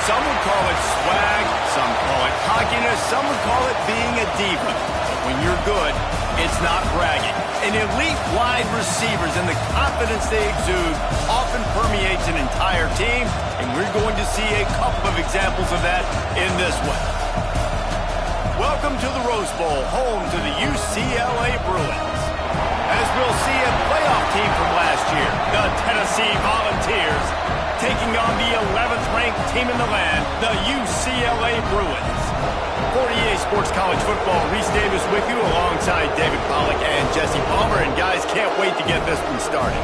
Some would call it swag, some call it cockiness, some would call it being a diva. But when you're good, it's not bragging. An elite wide receivers and the confidence they exude often permeates an entire team, and we're going to see a couple of examples of that in this one. Welcome to the Rose Bowl, home to the UCLA Bruins. As we'll see a playoff team from last year, the Tennessee Volunteers, taking on the 11th ranked team in the land, the UCLA Bruins. 48 Sports College Football, Reese Davis with you alongside David Pollack and Jesse Palmer. And guys, can't wait to get this one started.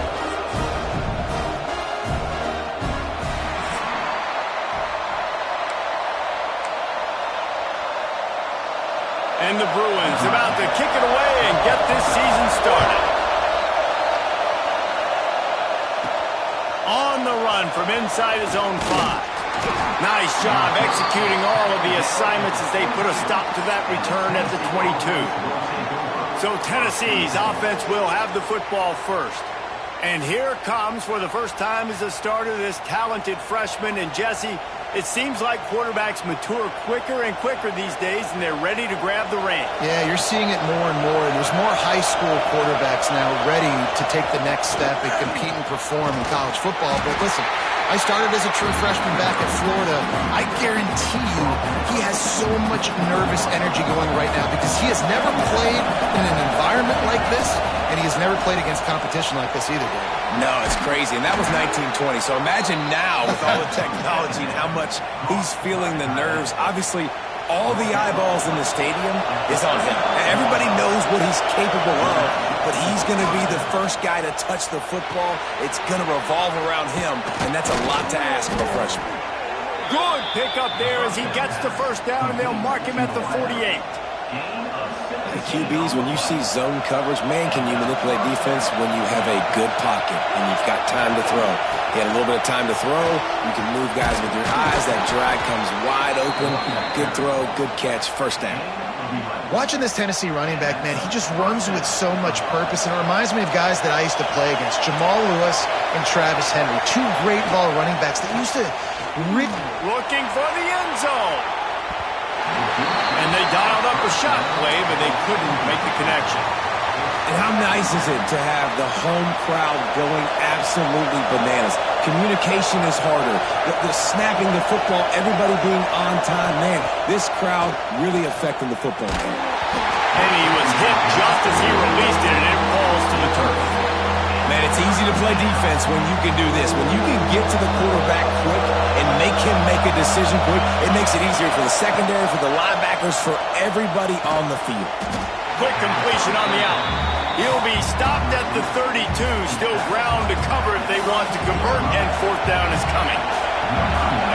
And the Bruins about to kick it away and get this season started. On the run from inside his own 5. Nice job executing all of the assignments as they put a stop to that return at the 22. So Tennessee's offense will have the football first. And here comes for the first time as a starter this talented freshman. And Jesse, it seems like quarterbacks mature quicker and quicker these days, and they're ready to grab the reins. Yeah, you're seeing it more and more. There's more high school quarterbacks now ready to take the next step and compete and perform in college football. But listen, I started as a true freshman back at Florida. I guarantee you he has so much nervous energy going right now because he has never played in an environment like this, and he has never played against competition like this either, David. No, it's crazy, and that was 1920. So imagine now with all the technology and how much he's feeling the nerves. Obviously, all the eyeballs in the stadium is on him. Everybody knows what he's capable of, but he's going to be the first guy to touch the football. It's going to revolve around him, and that's a lot to ask of a freshman. Good pickup there as he gets the first down, and they'll mark him at the 48. The QBs, when you see zone coverage, man, can you manipulate defense when you have a good pocket and you've got time to throw. He had a little bit of time to throw. You can move guys with your eyes. That drag comes wide open. Good throw, good catch, first down. Watching this Tennessee running back, man, he just runs with so much purpose, and it reminds me of guys that I used to play against, Jamal Lewis and Travis Henry, two great ball running backs that used to rip. Looking for the end zone. And they dialed up a shot play, but they couldn't make the connection. And how nice is it to have the home crowd going absolutely bananas? Communication is harder. The snapping the football, everybody being on time. Man, this crowd really affecting the football game. And he was hit just as he released it, and it falls to the turf. Man, it's easy to play defense when you can do this. When you can get to the quarterback quick and make him make a decision quick, it makes it easier for the secondary, for the linebackers, for everybody on the field. Quick completion on the out. He'll be stopped at the 32, still ground to cover if they want to convert, and fourth down is coming.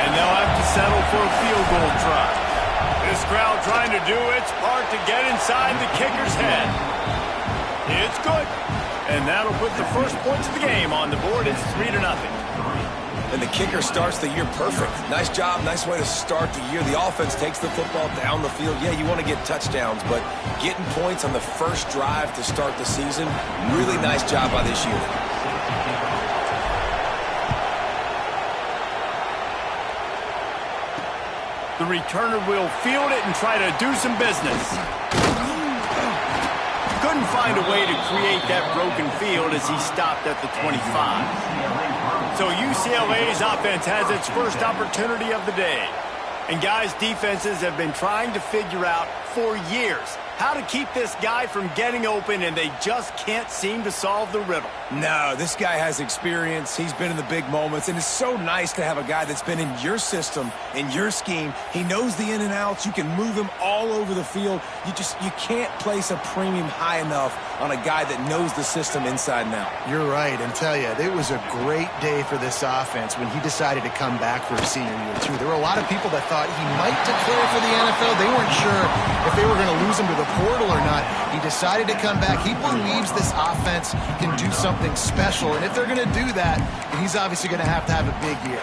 And they'll have to settle for a field goal try. This crowd trying to do its part to get inside the kicker's head. It's good. And that'll put the first points of the game on the board. It's 3-0. And the kicker starts the year perfect. Nice job, nice way to start the year. The offense takes the football down the field. Yeah, you want to get touchdowns, but getting points on the first drive to start the season, really nice job by this unit. The returner will field it and try to do some business. Couldn't find a way to create that broken field as he stopped at the 25. So UCLA's offense has its first opportunity of the day. And guys, defenses have been trying to figure out for years how to keep this guy from getting open, and they just can't seem to solve the riddle. No, this guy has experience. He's been in the big moments, and it's so nice to have a guy that's been in your system, in your scheme. He knows the in and outs. You can move him all over the field. You can't place a premium high enough on a guy that knows the system inside and out. You're right, and tell you, it was a great day for this offense when he decided to come back for his senior year, too. There were a lot of people that thought he might declare for the NFL. They weren't sure if they were going to lose him to the portal or not. He decided to come back. He believes this offense can do something special, and if they're going to do that, he's obviously going to have a big year.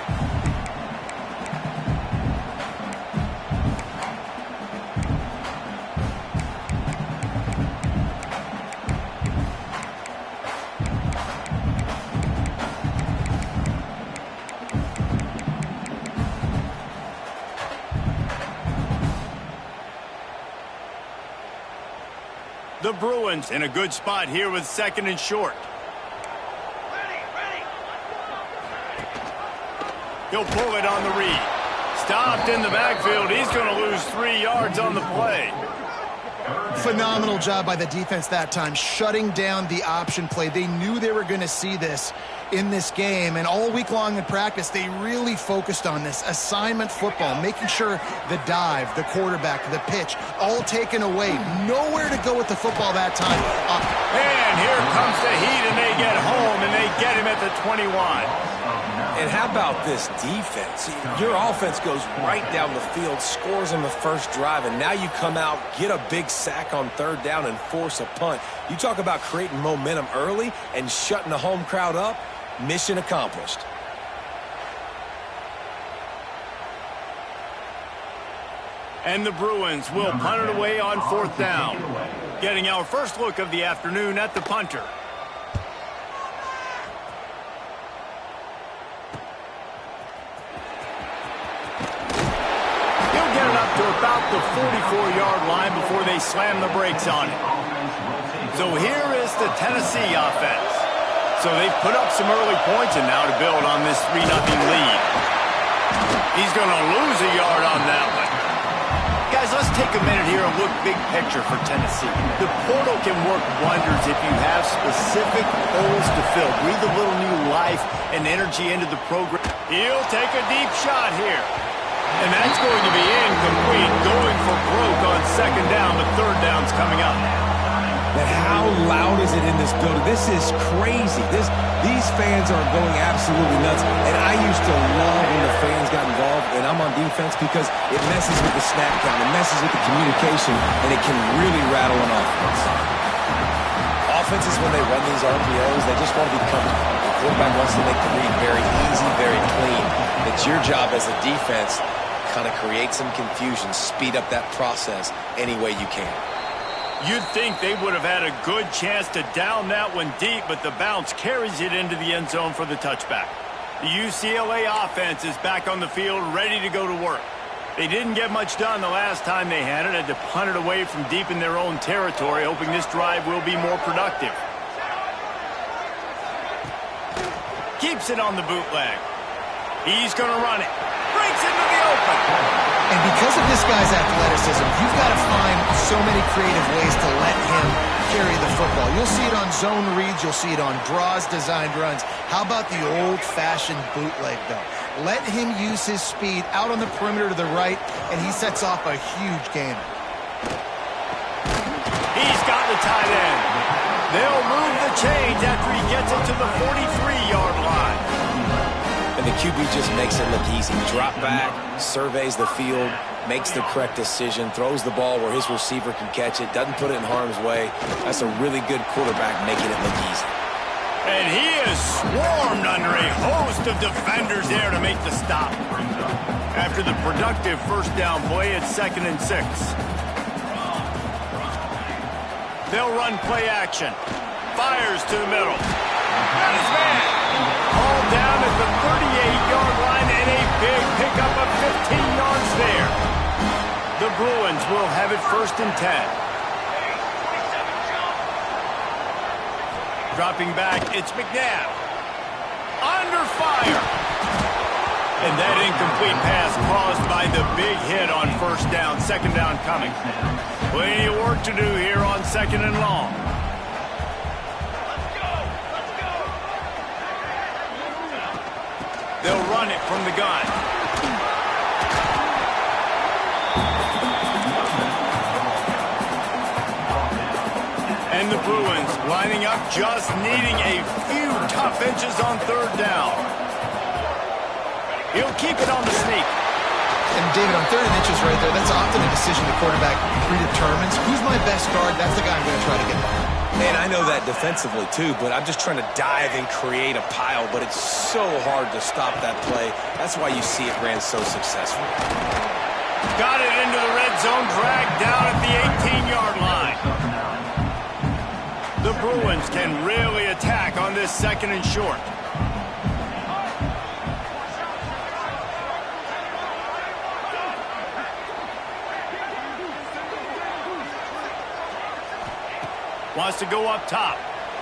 The Bruins in a good spot here with 2nd and short. He'll pull it on the read. Stopped in the backfield. He's going to lose 3 yards on the play. Phenomenal job by the defense that time, shutting down the option play. They knew they were going to see this in this game, and all week long in practice, they really focused on this assignment football, making sure the dive, the quarterback, the pitch, all taken away. Nowhere to go with the football that time. And here comes the heat, and they get home, and they get him at the 21. And how about this defense? Your offense goes right down the field, scores on the first drive, and now you come out, get a big sack on 3rd down, and force a punt. You talk about creating momentum early and shutting the home crowd up. Mission accomplished. And the Bruins will punt it away on 4th down. Getting our first look of the afternoon at the punter. To about the 44-yard line before they slam the brakes on it. So here is the Tennessee offense. So they've put up some early points, and now to build on this 3-0 lead. He's going to lose a yard on that one. Guys, let's take a minute here and look big picture for Tennessee. The portal can work wonders if you have specific holes to fill. Breathe a little new life and energy into the program. He'll take a deep shot here. And that's going to be incomplete, going for broke on 2nd down, but 3rd down's coming up. But how loud is it in this building? This is crazy. These fans are going absolutely nuts. And I used to love when the fans got involved, and I'm on defense because it messes with the snap count, it messes with the communication, and it can really rattle an offense. Offenses, when they run these RPOs, they just want to be comfortable. The quarterback wants to make the read very easy, very clean. It's your job as a defense kind of create some confusion, speed up that process any way you can. You'd think they would have had a good chance to down that one deep, but the bounce carries it into the end zone for the touchback. The UCLA offense is back on the field, ready to go to work. They didn't get much done the last time they had to punt it away from deep in their own territory, hoping this drive will be more productive. Keeps it on the bootleg. He's going to run it. Breaks into the open. And because of this guy's athleticism, you've got to find so many creative ways to let him carry the football. You'll see it on zone reads. You'll see it on draws, designed runs. How about the old-fashioned bootleg, though? Let him use his speed out on the perimeter to the right, and he sets off a huge gain. He's got the tight end. They'll move the chains after he gets it to the 43-yard line. And the QB just makes it look easy. Drop back, surveys the field, makes the correct decision, throws the ball where his receiver can catch it, doesn't put it in harm's way. That's a really good quarterback making it look easy. And he is swarmed under a host of defenders there to make the stop. After the productive 1st down play, it's 2nd and 6. They'll run play action. Fires to the middle. Got his man. All down at the 38-yard line, and a big pickup of 15 yards there. The Bruins will have it 1st and 10. Dropping back, it's McNabb. Under fire. And that incomplete pass caused by the big hit on 1st down. 2nd down coming. Plenty of work to do here on 2nd and long. They'll run it from the gun. And the Bruins lining up, just needing a few tough inches on 3rd down. He'll keep it on the sneak. And David, on 3rd and inches right there, that's often a decision the quarterback predetermines. Who's my best guard? That's the guy I'm going to try to get by. And I know that defensively too, but I'm just trying to dive and create a pile, but it's so hard to stop that play. That's why you see it ran so successful. Got it into the red zone, dragged down at the 18-yard line. The Bruins can really attack on this 2nd and short. Wants to go up top.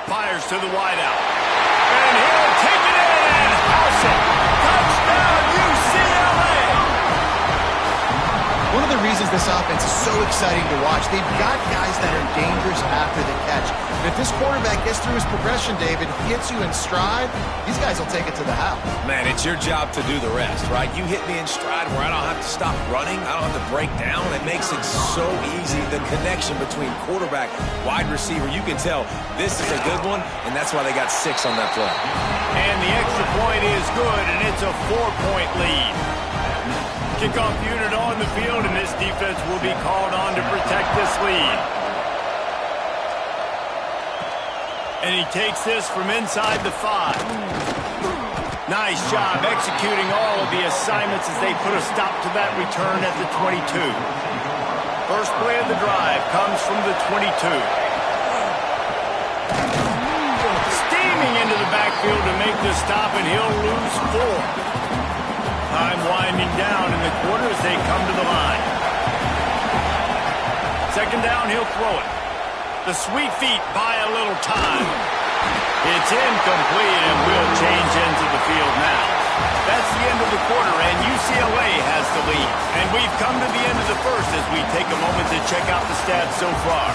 Fires to the wideout. And he'll take it in and house it. Touchdown, UCLA! One of the reasons this offense is so exciting to watch, they've got guys that are dangerous after the catch. And if this quarterback gets through his progression, David, gets you in stride, these guys will take it to the house. Man, it's your job to do the rest, right? You hit me in stride where I don't have to stop running. I don't have to break down. It makes it so easy. The connection between quarterback, wide receiver, you can tell this is a good one, and that's why they got 6 on that play. And the extra point is good, and it's a 4-point lead. Kickoff unit on the field, and this defense will be called on to protect this lead. And he takes this from inside the 5. Nice job executing all of the assignments as they put a stop to that return at the 22. First play of the drive comes from the 22. Steaming into the backfield to make the stop, and he'll lose 4. Time winding down in the quarter as they come to the line. Second down, he'll throw it. The sweet feet buy a little time. It's incomplete and will change ends of the field now. That's the end of the quarter, and UCLA has the lead. And we've come to the end of the first as we take a moment to check out the stats so far.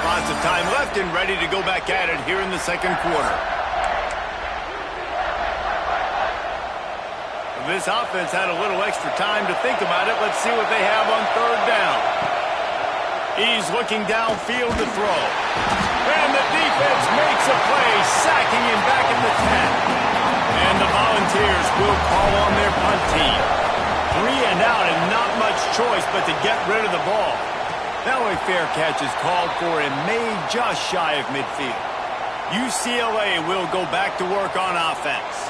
Lots of time left and ready to go back at it here in the second quarter. This offense had a little extra time to think about it. Let's see what they have on third down. He's looking downfield to throw. And the defense makes a play, sacking him back in the 10. And the Volunteers will call on their punt team. 3 and out and not much choice but to get rid of the ball. Now a fair catch is called for and made just shy of midfield. UCLA will go back to work on offense.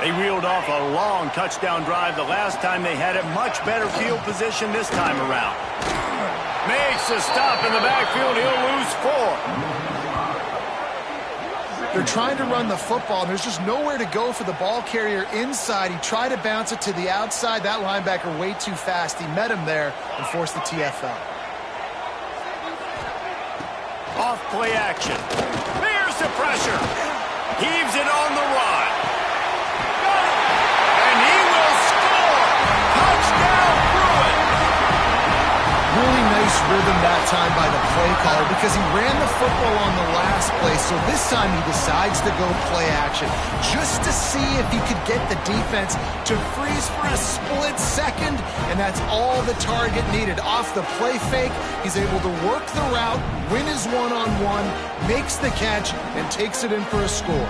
They reeled off a long touchdown drive the last time they had it. Much better field position this time around. Makes a stop in the backfield. He'll lose 4. They're trying to run the football, and there's just nowhere to go for the ball carrier inside. He tried to bounce it to the outside. That linebacker way too fast. He met him there and forced the TFL. Off play action. There's the pressure. Heaves it on the run. And he will score. Touchdown, Bruin. Really nice rhythm that time by the play caller because he ran the football on the last play. So this time he decides to go play action just to see if he could get the defense to freeze for a split second. And that's all the target needed. Off the play fake, he's able to work the route, win his one-on-one, makes the catch, and takes it in for a score.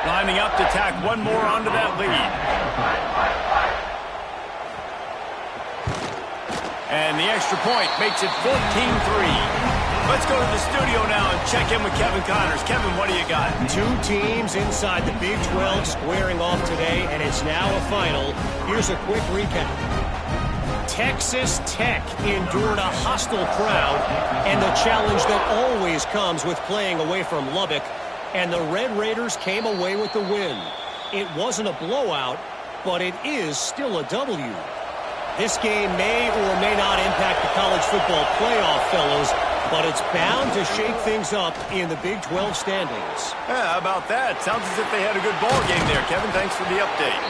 Lining up to tack one more onto that lead. And the extra point makes it 14-3. Let's go to the studio now and check in with Kevin Connors. Kevin, what do you got? 2 teams inside the Big 12 squaring off today, and it's now a final. Here's a quick recap. Texas Tech endured a hostile crowd and the challenge that always comes with playing away from Lubbock, and the Red Raiders came away with the win. It wasn't a blowout, but it is still a W. This game may or may not impact the college football playoff, fellas, but it's bound to shake things up in the Big 12 standings. Yeah, how about that? Sounds as if they had a good ball game there, Kevin. Thanks for the update.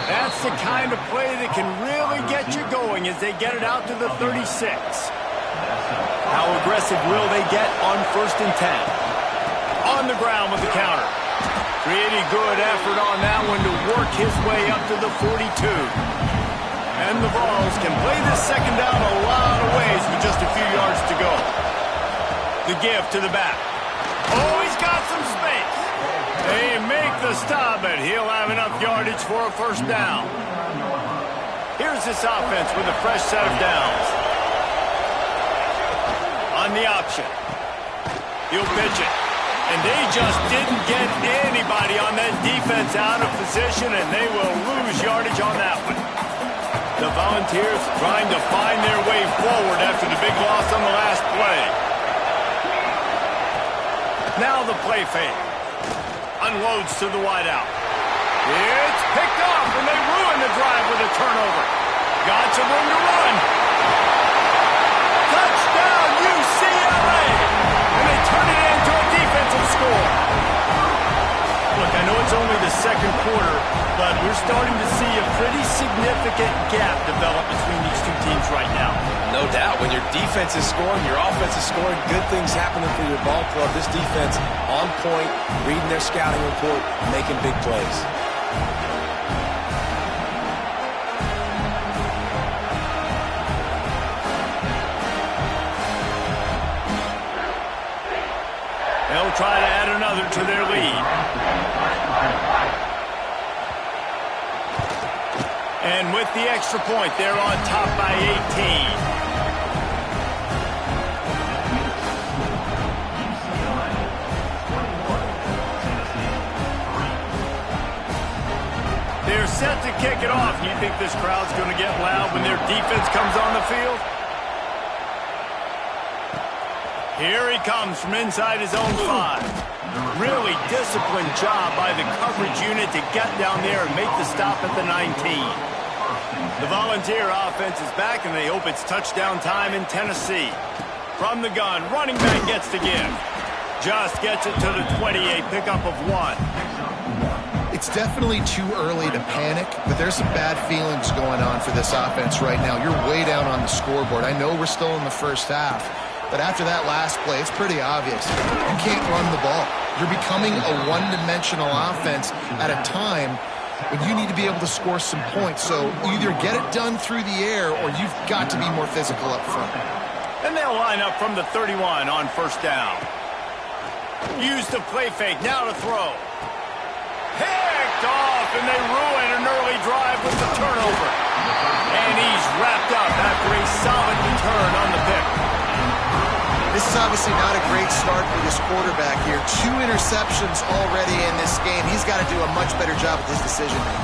That's the kind of play that can really get you going as they get it out to the 36. How aggressive will they get on 1st and 10? On the ground with the counter. Pretty good effort on that one to work his way up to the 42. And the Vols can play this second down a lot of ways with just a few yards to go. The give to the back. Oh, he's got some space. They make the stop, but he'll have enough yardage for a first down. Here's this offense with a fresh set of downs. On the option. He'll pitch it. And they just didn't get anybody on that defense out of position, and they will lose yardage on that one. The Volunteers trying to find their way forward after the big loss on the last play. Now the play fake. Unloads to the wideout. It's picked off, and they ruin the drive with a turnover. Got some room to run. Touchdown, UCLA! And they turn it into a defensive score. Look, I know it's only the second quarter, but we're starting to see a pretty significant gap develop between these two teams right now. No doubt. When your defense is scoring, your offense is scoring, good things happening for your ball club. This defense on point, reading their scouting report, making big plays. They'll try to add another to their lead. And with the extra point, they're on top by 18. They're set to kick it off. Do you think this crowd's going to get loud when their defense comes on the field? Here he comes from inside his own 5. Really disciplined job by the coverage unit to get down there and make the stop at the 19. The Volunteer offense is back, and they hope it's touchdown time in Tennessee. From the gun, running back gets to give. Just gets it to the 28, pickup of 1. It's definitely too early to panic, but there's some bad feelings going on for this offense right now. You're way down on the scoreboard. I know we're still in the first half, but after that last play, it's pretty obvious. You can't run the ball. You're becoming a one-dimensional offense at a time when you need to be able to score some points. So either get it done through the air or you've got to be more physical up front. And they'll line up from the 31 on first down. Use the play fake, now to throw. Picked off, and they ruin an early drive with the turnover. And he's wrapped up after a solid return on the pick. This is obviously not a great start for this quarterback here. 2 interceptions already in this game. He's got to do a much better job with his decision-making.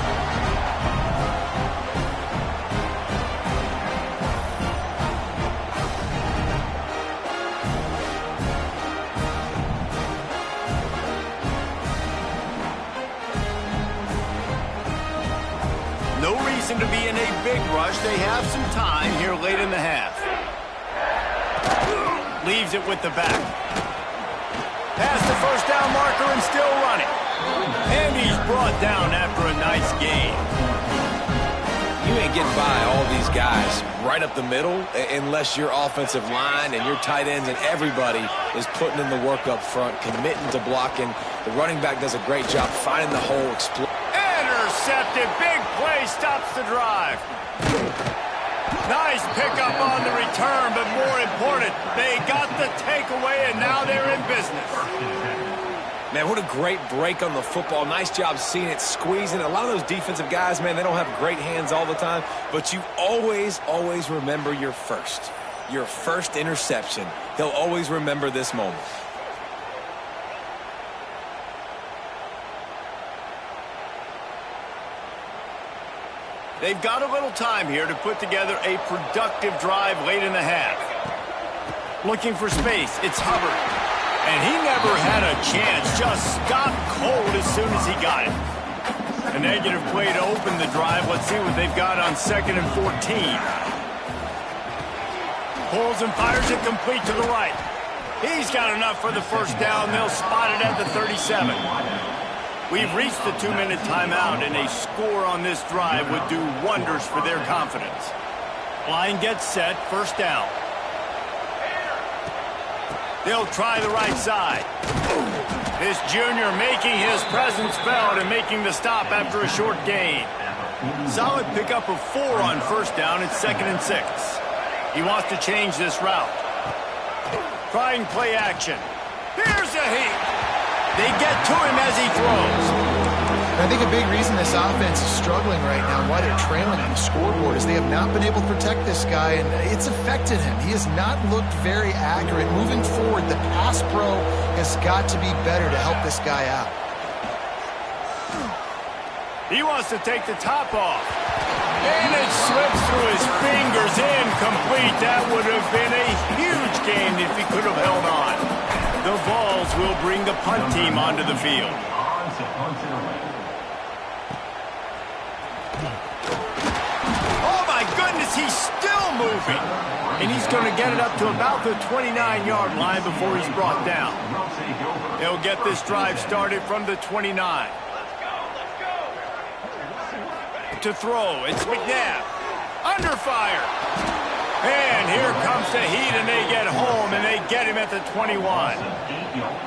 No reason to be in a big rush. They have some time here late in the half. Leaves it with the back. Past the first down marker and still running. And he's brought down after a nice gain. You ain't getting by all these guys right up the middle unless your offensive line and your tight ends and everybody is putting in the work up front, committing to blocking. The running back does a great job finding the hole, intercepted. Big play stops the drive. Nice pickup on the return, but more important, they got the takeaway, and now they're in business. Man, what a great break on the football. Nice job seeing it, squeezing. A lot of those defensive guys, man, they don't have great hands all the time, but you always remember your first interception. He'll always remember this moment. They've got a little time here to put together a productive drive late in the half. Looking for space, it's Hubbard. And he never had a chance, just stopped cold as soon as he got it. A negative play to open the drive. Let's see what they've got on 2nd and 14. Pulls and fires it complete to the right. He's got enough for the first down. They'll spot it at the 37. We've reached the 2-minute timeout, and a score on this drive would do wonders for their confidence. Line gets set, first down. They'll try the right side. This junior making his presence felt and making the stop after a short gain. Solid pickup of 4 on first down. It's 2nd and 6. He wants to change this route. Trying play action. Here's a heat. They get to him as he throws. I think a big reason this offense is struggling right now, why they're trailing on the scoreboard, is they have not been able to protect this guy, and it's affected him. He has not looked very accurate. Moving forward, the pass pro has got to be better to help this guy out. He wants to take the top off. And it slips through his fingers, incomplete. That would have been a huge gain if he could have held on. The Vols will bring the punt team onto the field. Oh, my goodness, he's still moving. And he's going to get it up to about the 29-yard line before he's brought down. He'll get this drive started from the 29. To throw, it's McNabb. Under fire. And here comes the heat, and they get home, and they get him at the 21.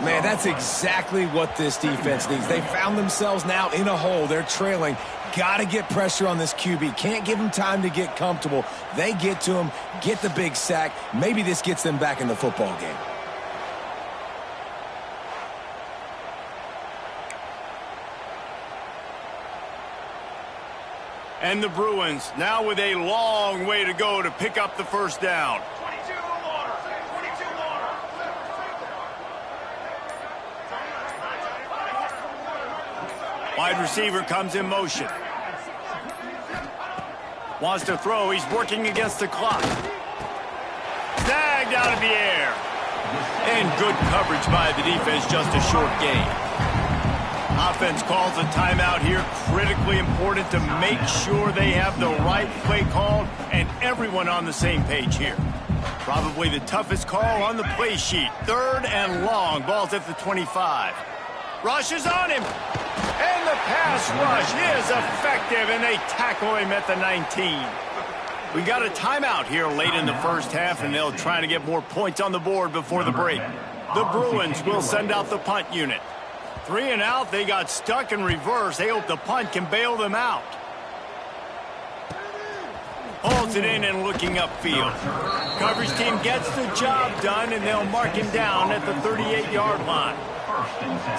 Man, that's exactly what this defense needs. They found themselves now in a hole. They're trailing. Got to get pressure on this QB. Can't give him time to get comfortable. They get to him, get the big sack. Maybe this gets them back in the football game. And the Bruins now with a long way to go to pick up the first down. 22 water. 22 water. Wide receiver comes in motion. Wants to throw. He's working against the clock. Snagged out of the air. And good coverage by the defense, just a short gain. Offense calls a timeout here. Critically important to make sure they have the right play called and everyone on the same page here. Probably the toughest call on the play sheet. 3rd and long. Ball's at the 25. Rush is on him. And the pass rush is effective, and they tackle him at the 19. We got a timeout here late in the first half, and they'll try to get more points on the board before the break. The Bruins will send out the punt unit. 3 and out, they got stuck in reverse. They hope the punt can bail them out. Holds it in and looking upfield. Coverage team gets the job done, and they'll mark him down at the 38-yard line.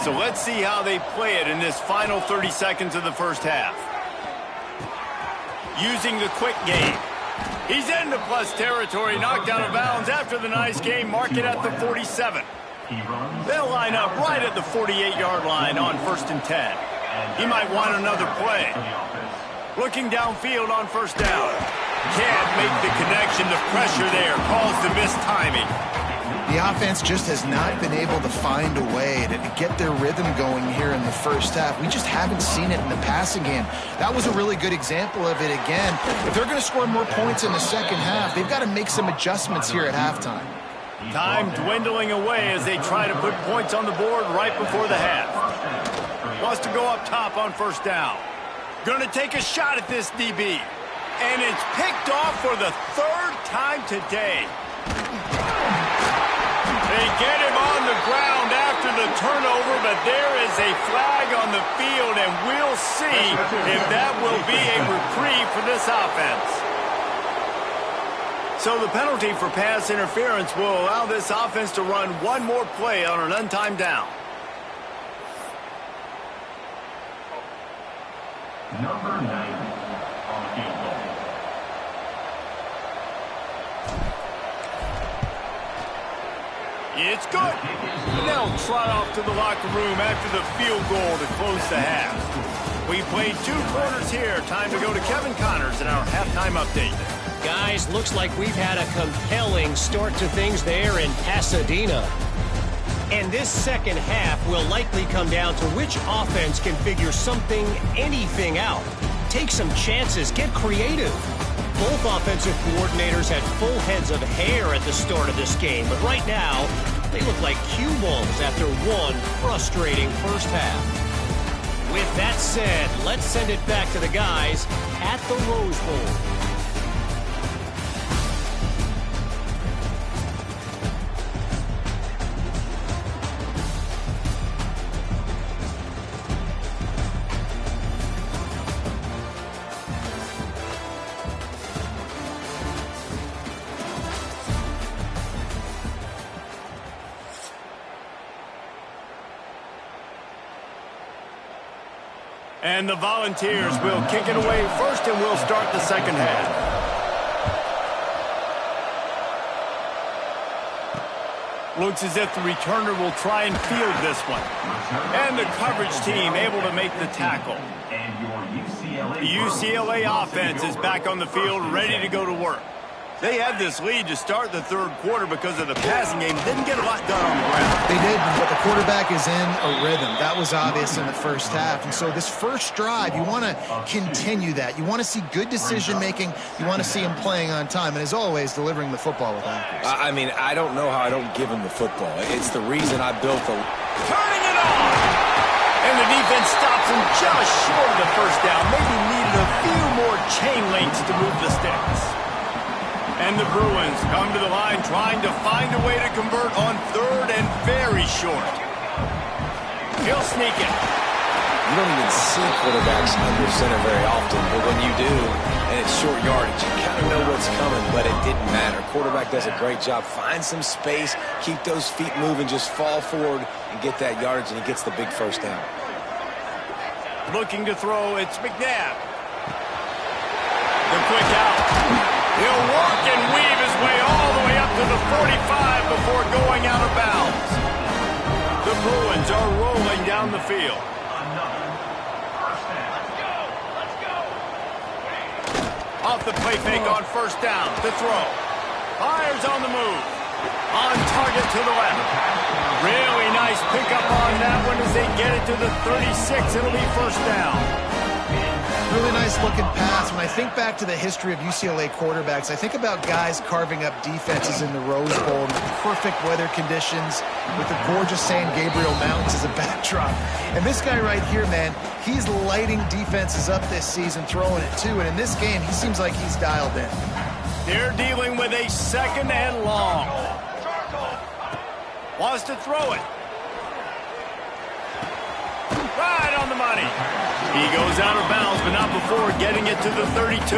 So let's see how they play it in this final 30 seconds of the first half. Using the quick game. He's into plus territory, knocked out of bounds after the nice game. Mark it at the 47. They'll line up right at the 48-yard line on 1st and 10. He might want another play. Looking downfield on first down. Can't make the connection. The pressure there caused the missed timing. The offense just has not been able to find a way to get their rhythm going here in the first half. We just haven't seen it in the passing game. That was a really good example of it again. If they're going to score more points in the second half, they've got to make some adjustments here at halftime. Time dwindling away as they try to put points on the board right before the half. Wants to go up top on first down. Going to take a shot at this DB. And it's picked off for the 3rd time today. They get him on the ground after the turnover, but there is a flag on the field, and we'll see if that will be a reprieve for this offense. So the penalty for pass interference will allow this offense to run one more play on an untimed down. Number 9 on field goal. It's good. They'll trot off to the locker room after the field goal to close the half. We played 2 quarters here. Time to go to Kevin Connors in our halftime update. Guys, looks like we've had a compelling start to things there in Pasadena. And this second half will likely come down to which offense can figure something, anything out. Take some chances, get creative. Both offensive coordinators had full heads of hair at the start of this game, but right now, they look like cue balls after one frustrating first half. With that said, let's send it back to the guys at the Rose Bowl. And the Volunteers will kick it away first, and we'll start the second half. Looks as if the returner will try and field this one. And the coverage team able to make the tackle. The UCLA offense is back on the field, ready to go to work. They had this lead to start the third quarter because of the passing game. Didn't get a lot done on the ground. They did, but the quarterback is in a rhythm. That was obvious in the first half. And so this first drive, you want to continue that. You want to see good decision-making. You want to see him playing on time. And as always, delivering the football with accuracy. I mean, I don't know how I don't give him the football. It's the reason I built the... Turning it on! And the defense stops him just short of the first down. Maybe needed a few more chain links to move the sticks. And the Bruins come to the line trying to find a way to convert on third and very short. He'll sneak it. You don't even see quarterbacks under center very often, but when you do, and it's short yardage, you kind of know what's coming, but it didn't matter. Quarterback does a great job. Find some space, keep those feet moving, just fall forward and get that yardage, and he gets the big first down. Looking to throw, it's McNabb. The quick out. He'll work and weave his way all the way up to the 45 before going out of bounds. The Bruins are rolling down the field. Off the play fake on first down. To throw. Fires on the move. On target to the left. Really nice pickup on that one as they get it to the 36. It'll be first down. Really nice looking pass. When I think back to the history of UCLA quarterbacks, I think about guys carving up defenses in the Rose Bowl in perfect weather conditions with the gorgeous San Gabriel Mountains as a backdrop. And this guy right here, man, he's lighting defenses up this season, throwing it too. And in this game, he seems like he's dialed in. They're dealing with a second and long. Wants to throw it. Right on the money. He goes out of bounds, but not before getting it to the 32.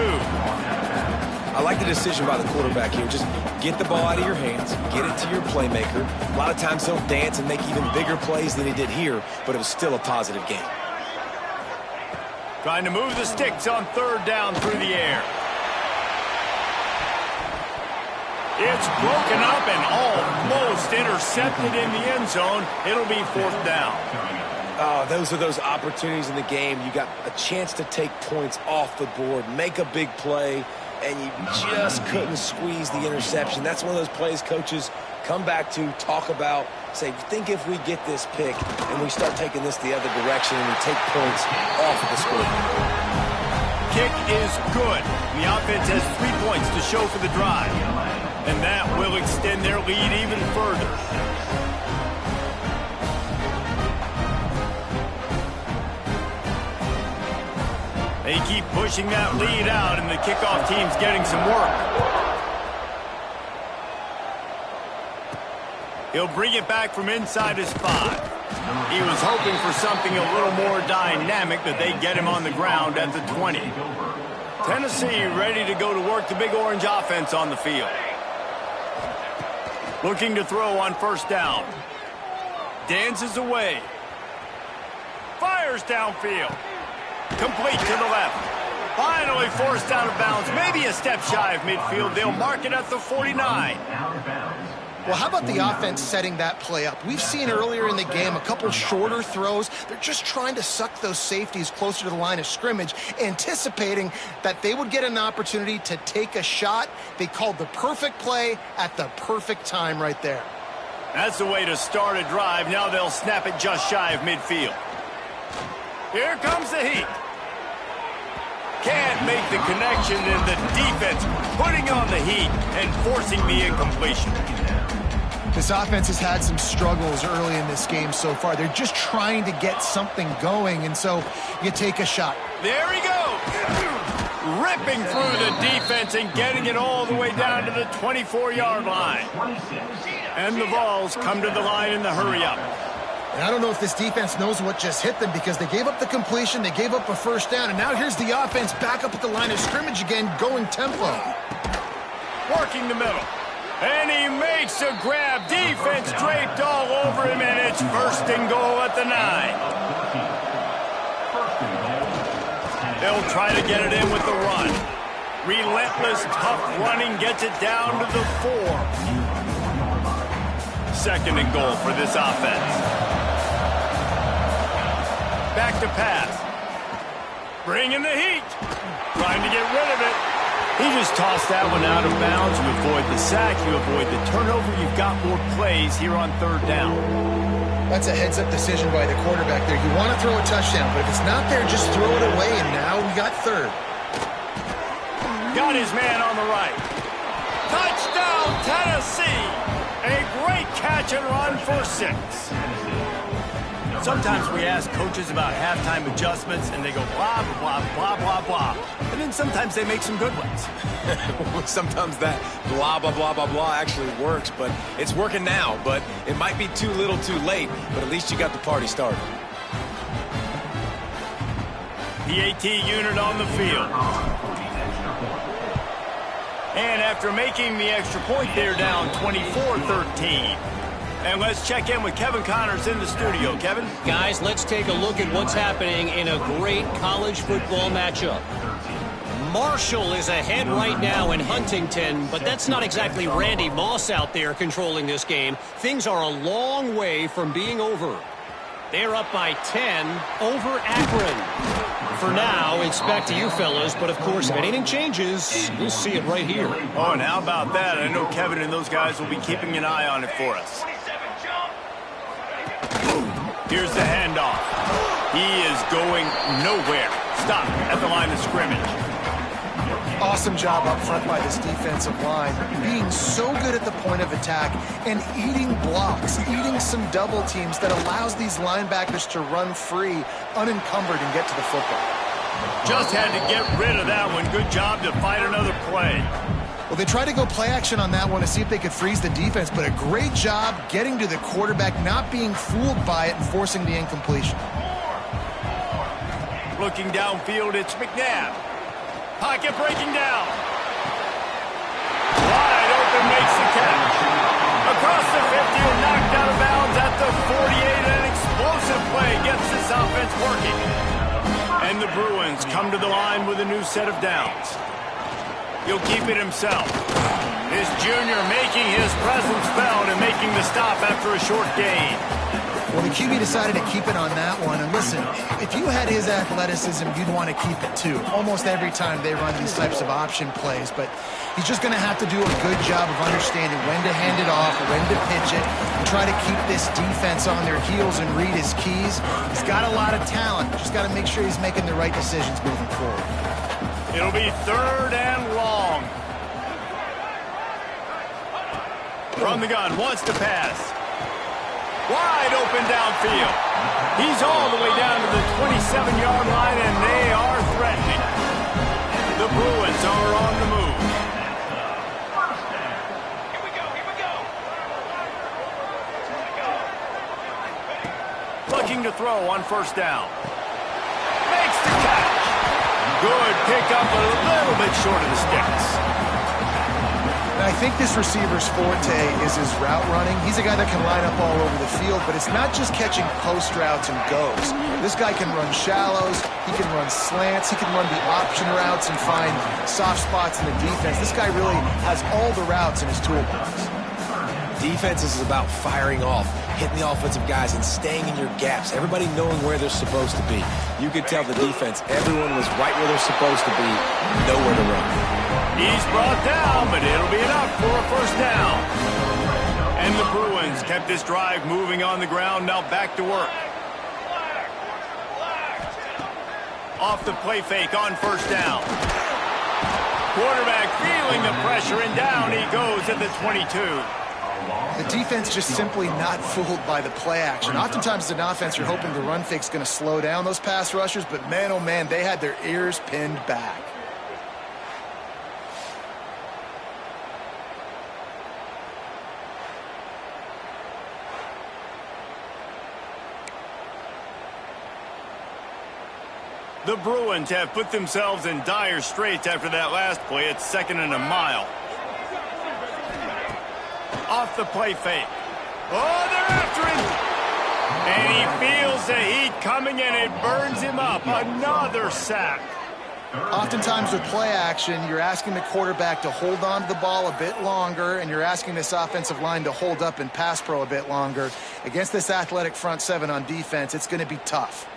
I like the decision by the quarterback here. Just get the ball out of your hands, get it to your playmaker. A lot of times he'll dance and make even bigger plays than he did here, but it was still a positive game. Trying to move the sticks on third down through the air. It's broken up and almost intercepted in the end zone. It'll be fourth down. Oh, those are those opportunities in the game. You got a chance to take points off the board, make a big play, and you just couldn't squeeze the interception. That's one of those plays coaches come back to, talk about, say, think if we get this pick and we start taking this the other direction and we take points off of the scoreboard. Kick is good. The offense has 3 points to show for the drive, and that will extend their lead even further. They keep pushing that lead out, and the kickoff team's getting some work. He'll bring it back from inside his 5. He was hoping for something a little more dynamic, but they get him on the ground at the 20. Tennessee ready to go to work the Big Orange offense on the field. Looking to throw on first down. Dances away. Fires downfield. Complete to the left. Finally forced out of bounds. Maybe a step shy of midfield. They'll mark it at the 49. Well, how about the offense setting that play up? We've seen earlier in the game a couple shorter throws. They're just trying to suck those safeties closer to the line of scrimmage, anticipating that they would get an opportunity to take a shot. They called the perfect play at the perfect time right there. That's the way to start a drive. Now they'll snap it just shy of midfield. Here comes the heat. Can't make the connection, and the defense putting on the heat and forcing the incompletion. This offense has had some struggles early in this game so far. They're just trying to get something going, and so you take a shot. There he goes. Ripping through the defense and getting it all the way down to the 24-yard line. And the Vols come to the line in the hurry-up. And I don't know if this defense knows what just hit them, because they gave up the completion, they gave up a first down, and now here's the offense back up at the line of scrimmage again, going tempo. Working the middle. And he makes a grab. Defense draped all over him, and it's first and goal at the 9. They'll try to get it in with the run. Relentless, tough running gets it down to the 4. Second and goal for this offense. Back to pass. Bringing the heat. Trying to get rid of it. He just tossed that one out of bounds. You avoid the sack, you avoid the turnover. You've got more plays here on third down. That's a heads-up decision by the quarterback there. You want to throw a touchdown, but if it's not there, just throw it away, and now we got third. Got his man on the right. Touchdown, Tennessee! A great catch and run for 6. Sometimes we ask coaches about halftime adjustments, and they go blah, blah, blah, blah, blah. And then sometimes they make some good ones. Sometimes that blah, blah, blah, blah, blah actually works, but it's working now. But it might be too little too late, but at least you got the party started. PAT unit on the field. And after making the extra point, they're down 24-13. And let's check in with Kevin Connors in the studio. Kevin? Guys, let's take a look at what's happening in a great college football matchup. Marshall is ahead right now in Huntington, but that's not exactly Randy Moss out there controlling this game. Things are a long way from being over. They're up by 10 over Akron. For now, it's back to you fellas, but of course, if anything changes, we'll see it right here. Oh, and how about that? I know Kevin and those guys will be keeping an eye on it for us. Here's the handoff. He is going nowhere. Stop at the line of scrimmage. Awesome job up front by this defensive line, being so good at the point of attack and eating blocks, eating some double teams that allows these linebackers to run free, unencumbered, and get to the football. Just had to get rid of that one. Good job to fight another play. Well, they tried to go play action on that one to see if they could freeze the defense, but a great job getting to the quarterback, not being fooled by it and forcing the incompletion. Looking downfield, it's McNabb. Pocket breaking down. Wide open, makes the catch. Across the 50 and knocked out of bounds at the 48. An explosive play gets this offense working. And the Bruins come to the line with a new set of downs. He'll keep it himself. This junior making his presence felt and making the stop after a short gain. Well, the QB decided to keep it on that one. And listen, if you had his athleticism, you'd want to keep it too. Almost every time they run these types of option plays. But he's just going to have to do a good job of understanding when to hand it off, when to pitch it, and try to keep this defense on their heels and read his keys. He's got a lot of talent. Just got to make sure he's making the right decisions moving forward. It'll be third and long. From the gun, wants to pass. Wide open downfield. He's all the way down to the 27-yard line, and they are threatening. The Bruins are on the move. Here we go. Looking to throw on first down. Makes the catch. Good pickup, a little bit short of the sticks. I think this receiver's forte is his route running. He's a guy that can line up all over the field, but it's not just catching post routes and goes. This guy can run shallows, he can run slants, he can run the option routes and find soft spots in the defense. This guy really has all the routes in his toolbox. Defense is about firing off, hitting the offensive guys, and staying in your gaps. Everybody knowing where they're supposed to be. You could tell the defense, everyone was right where they're supposed to be, nowhere to run. He's brought down, but it'll be enough for a first down. And the Bruins kept this drive moving on the ground, now back to work. Off the play fake on first down. Quarterback feeling the pressure, and down he goes at the 22. The defense just simply not fooled by the play action. Oftentimes as an offense, you're hoping the run fake's going to slow down those pass rushers, but man, oh man, they had their ears pinned back. The Bruins have put themselves in dire straits after that last play. It's 2nd and a mile. Off the play fake. Oh, they're after him. And he feels the heat coming, and it burns him up. Another sack. Oftentimes with play action, you're asking the quarterback to hold on to the ball a bit longer, and you're asking this offensive line to hold up in pass pro a bit longer. Against this athletic front seven on defense, it's going to be tough.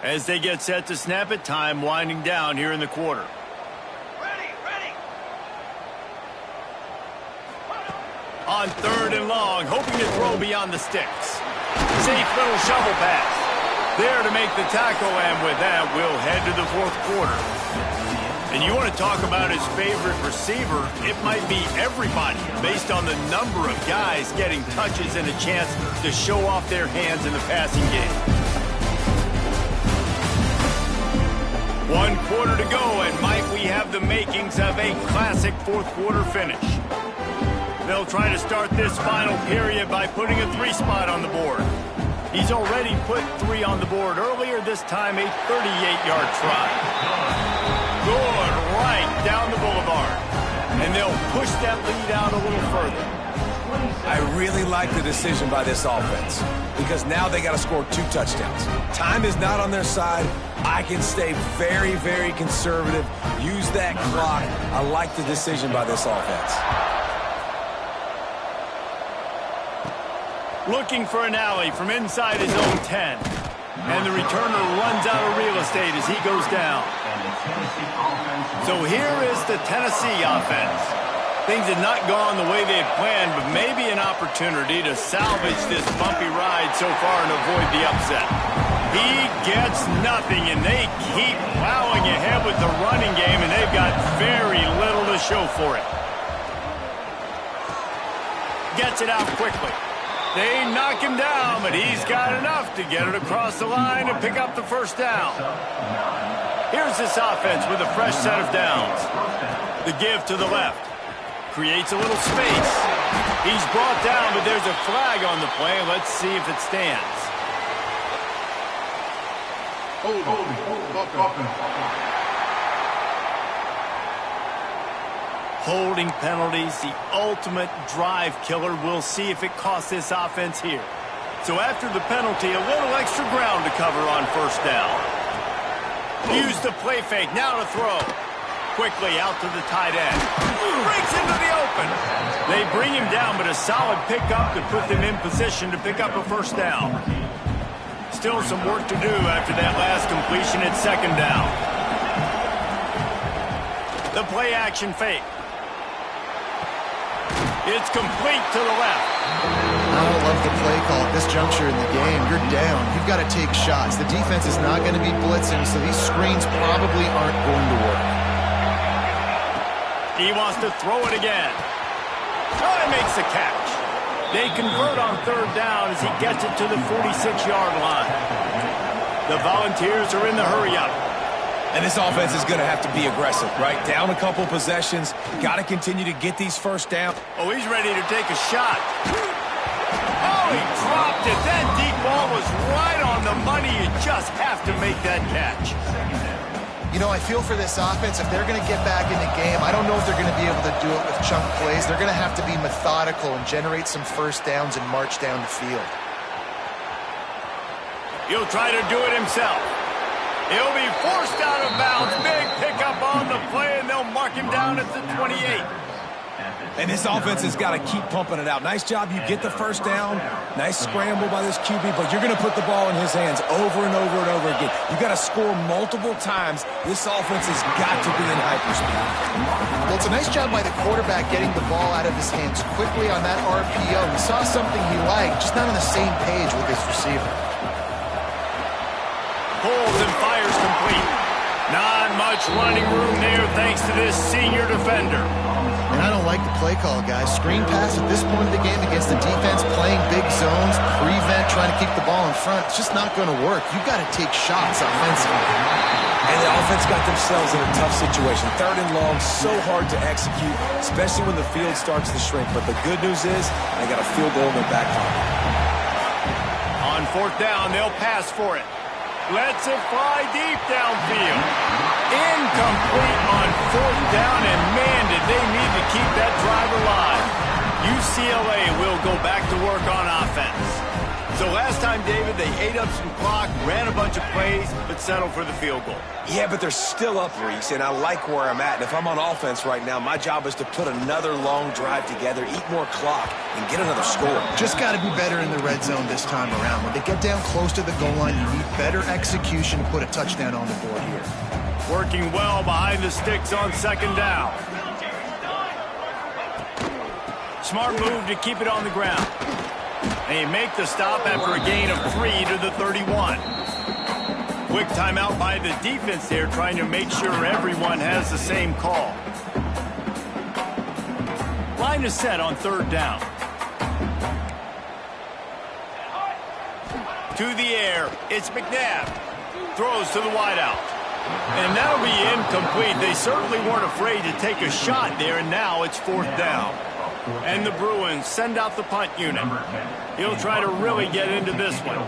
As they get set to snap it, time winding down here in the quarter. Ready. On 3rd and long, hoping to throw beyond the sticks. Safe little shovel pass. There to make the tackle, and with that, we'll head to the 4th quarter. And you want to talk about his favorite receiver, it might be everybody, based on the number of guys getting touches and a chance to show off their hands in the passing game. 1 quarter to go, and Mike, we have the makings of a classic 4th quarter finish. They'll try to start this final period by putting a 3 spot on the board. He's already put 3 on the board earlier, this time a 38-yard try. Good right down the boulevard. And they'll push that lead out a little further. I really like the decision by this offense because now they got to score 2 touchdowns. Time is not on their side. I can stay very, very conservative. Use that clock. I like the decision by this offense. Looking for an alley from inside his own 10. And the returner runs out of real estate as he goes down. So here is the Tennessee offense. Things had not gone the way they had planned, but maybe an opportunity to salvage this bumpy ride so far and avoid the upset. He gets nothing, and they keep plowing ahead with the running game, and they've got very little to show for it. Gets it out quickly. They knock him down, but he's got enough to get it across the line and pick up the 1st down. Here's this offense with a fresh set of downs. The give to the left. Creates a little space. He's brought down, but there's a flag on the play. Let's see if it stands. Holding penalties, the ultimate drive killer. We'll see if it costs this offense here. So after the penalty, a little extra ground to cover on 1st down. Use the play fake, now to throw. Quickly out to the tight end. Breaks into the open. They bring him down, but a solid pickup to put them in position to pick up a 1st down. Still some work to do after that last completion at 2nd down. The play action fake. It's complete to the left. I don't love the play call at this juncture in the game. You're down. You've got to take shots. The defense is not going to be blitzing, so these screens probably aren't going to work. He wants to throw it again. Oh, he makes the catch. They convert on 3rd down as he gets it to the 46-yard line. The Volunteers are in the hurry-up. And this offense is going to have to be aggressive, right? Down a couple possessions. Got to continue to get these 1st down. Oh, he's ready to take a shot. Oh, he dropped it. That deep ball was right on the money. You just have to make that catch. You know, I feel for this offense, if they're going to get back in the game, I don't know if they're going to be able to do it with chunk plays. They're going to have to be methodical and generate some 1st downs and march down the field. He'll try to do it himself. He'll be forced out of bounds. Big pickup on the play, and they'll mark him down at the 28. And this offense has got to keep pumping it out. Nice job. You get the 1st down. Nice scramble by this QB, but you're going to put the ball in his hands over and over and over again. You've got to score multiple times. This offense has got to be in hyperspeed. Well, it's a nice job by the quarterback getting the ball out of his hands quickly on that RPO. He saw something he liked, just not on the same page with his receiver. Pulls and fires complete. Not much running room there thanks to this senior defender. And I don't like the play call, guys. Screen pass at this point of the game against the defense, playing big zones, prevent, trying to keep the ball in front. It's just not going to work. You've got to take shots offensively. And the offense got themselves in a tough situation. 3rd and long, so hard to execute, especially when the field starts to shrink. But the good news is they got a field goal in their back pocket. On 4th down, they'll pass for it. Lets it fly deep downfield. Incomplete on 4th down, and man, did they need to keep that drive alive. UCLA will go back to work on offense. So last time, David, they ate up some clock, ran a bunch of plays, but settled for the field goal. Yeah, but they're still up, Reese, and I like where I'm at. And if I'm on offense right now, my job is to put another long drive together, eat more clock, and get another score. Just got to be better in the red zone this time around. When they get down close to the goal line, you need better execution to put a touchdown on the board here. Working well behind the sticks on second down. Smart move to keep it on the ground. They make the stop after a gain of 3 to the 31. Quick timeout by the defense there, trying to make sure everyone has the same call. Line is set on third down. To the air, it's McNabb. Throws to the wideout. And that'll be incomplete. They certainly weren't afraid to take a shot there, and now it's fourth down. And the Bruins send out the punt unit. He'll try to really get into this one.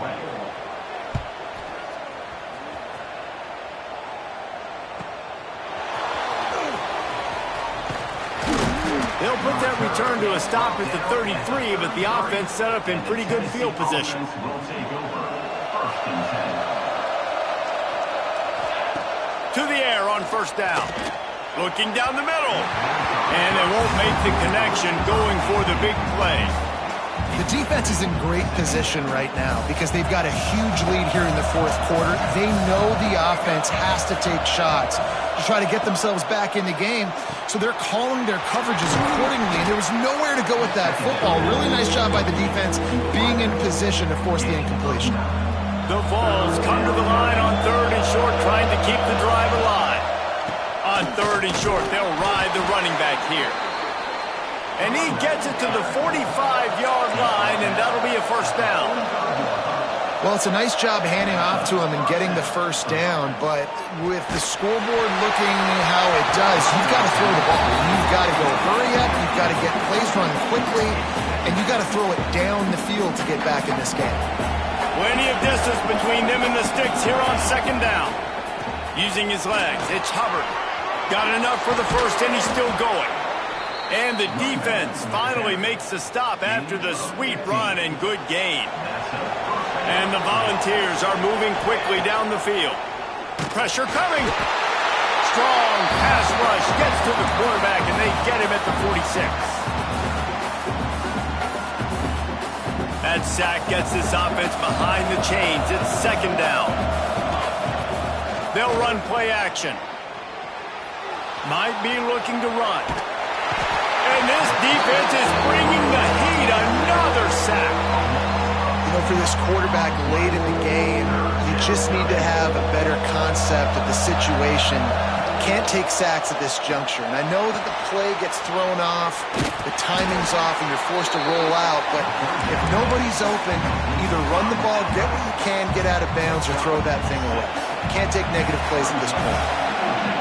They'll put that return to a stop at the 33, but the offense set up in pretty good field position. To the air on first down. Looking down the middle. And they won't make the connection, going for the big play. The defense is in great position right now because they've got a huge lead here in the fourth quarter. They know the offense has to take shots to try to get themselves back in the game, so they're calling their coverages accordingly. There was nowhere to go with that football. Really nice job by the defense being in position to force the incompletion. The Vols come to the line on third and short, trying to keep the drive alive. On third and short, they'll ride the running back here. And he gets it to the 45-yard line, and that'll be a first down. Well, it's a nice job handing off to him and getting the first down, but with the scoreboard looking how it does, you've got to throw the ball. You've got to go hurry up, you've got to get plays run quickly, and you've got to throw it down the field to get back in this game. Plenty of distance between them and the sticks here on second down. Using his legs, it's Hubbard. Got enough for the first, and he's still going. And the defense finally makes the stop after the sweet run and good gain. And the Volunteers are moving quickly down the field. Pressure coming. Strong pass rush gets to the quarterback, and they get him at the 46. That sack gets this offense behind the chains. It's second down. They'll run play action. Might be looking to run. And this defense is bringing the heat. Another sack. You know, for this quarterback late in the game, you just need to have a better concept of the situation. Can't take sacks at this juncture. And I know that the play gets thrown off, the timing's off, and you're forced to roll out. But if nobody's open, either run the ball, get what you can, get out of bounds, or throw that thing away. Can't take negative plays at this point.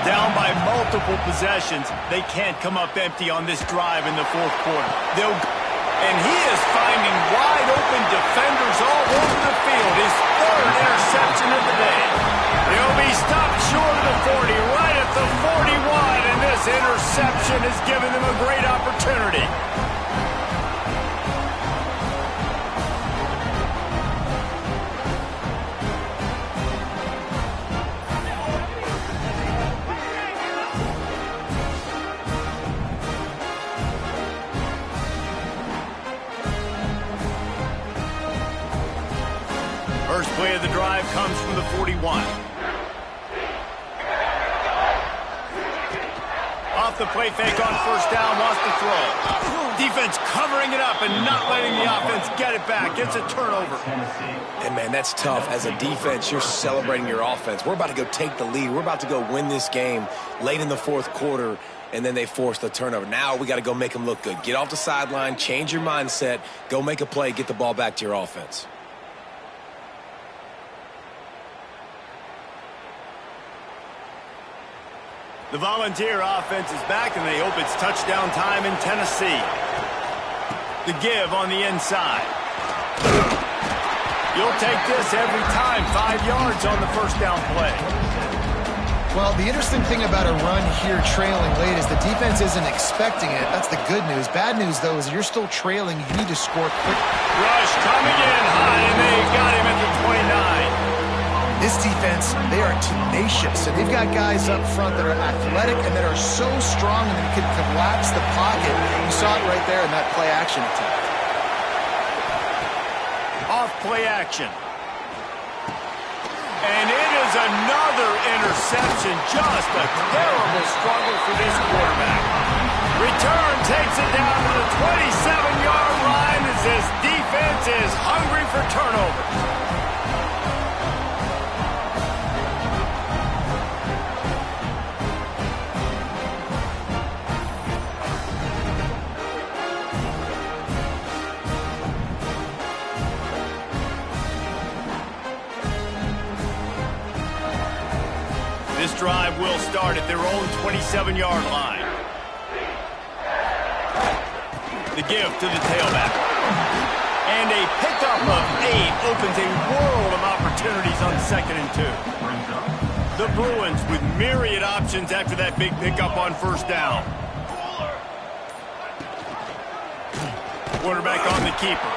Down by multiple possessions, they can't come up empty on this drive in the fourth quarter. And he is finding wide open defenders all over the field. His third interception of the day. He'll be stopped short of the 40, right at the 41, and this interception has given them a great opportunity. First play of the drive comes from the 41. Off the play fake on first down, wants to throw. Defense covering it up and not letting the offense get it back. It's a turnover. And, man, that's tough. As a defense, you're celebrating your offense. We're about to go take the lead. We're about to go win this game late in the fourth quarter, and then they force the turnover. Now we got to go make them look good. Get off the sideline, change your mindset, go make a play, get the ball back to your offense. The Volunteer offense is back, and they hope it's touchdown time in Tennessee. The give on the inside. You'll take this every time. 5 yards on the first down play. Well, the interesting thing about a run here trailing late is the defense isn't expecting it. That's the good news. Bad news, though, is you're still trailing. You need to score quick. Rush coming in high, and they got him at the 29. This defense, they are tenacious, and they've got guys up front that are athletic and that are so strong and that can collapse the pocket. You saw it right there in that play-action attempt. Off play action. And it is another interception. Just a terrible struggle for this quarterback. Return takes it down to the 27-yard line as this defense is hungry for turnovers. This drive will start at their own 27-yard line. The give to the tailback. And a pickup of 8 opens a world of opportunities on 2nd and 2. The Bruins with myriad options after that big pickup on first down. Quarterback on the keeper.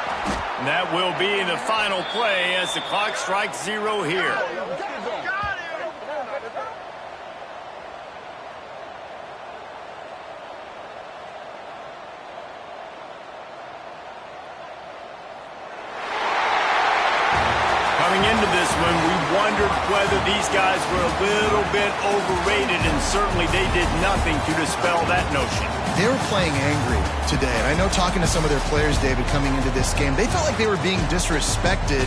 And that will be the final play as the clock strikes 0 here. Coming into this one, we wondered whether these guys were a little bit overrated, and certainly they did nothing to dispel that notion. They were playing angry today, and I know talking to some of their players, David, coming into this game, they felt like they were being disrespected.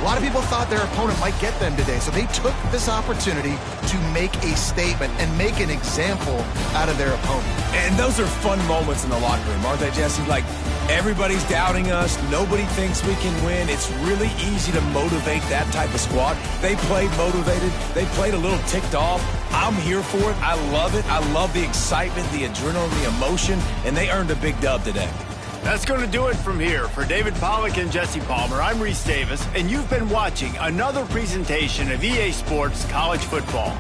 A lot of people thought their opponent might get them today, so they took this opportunity to make a statement and make an example out of their opponent. And those are fun moments in the locker room, aren't they, Jesse? Like, everybody's doubting us. Nobody thinks we can win. It's really easy to motivate that type of squad. They played motivated. They played a little ticked off. I'm here for it. I love it. I love the excitement, the adrenaline, the emotion, and they earned a big dub today. That's going to do it from here. For David Pollack and Jesse Palmer, I'm Reese Davis, and you've been watching another presentation of EA Sports College Football.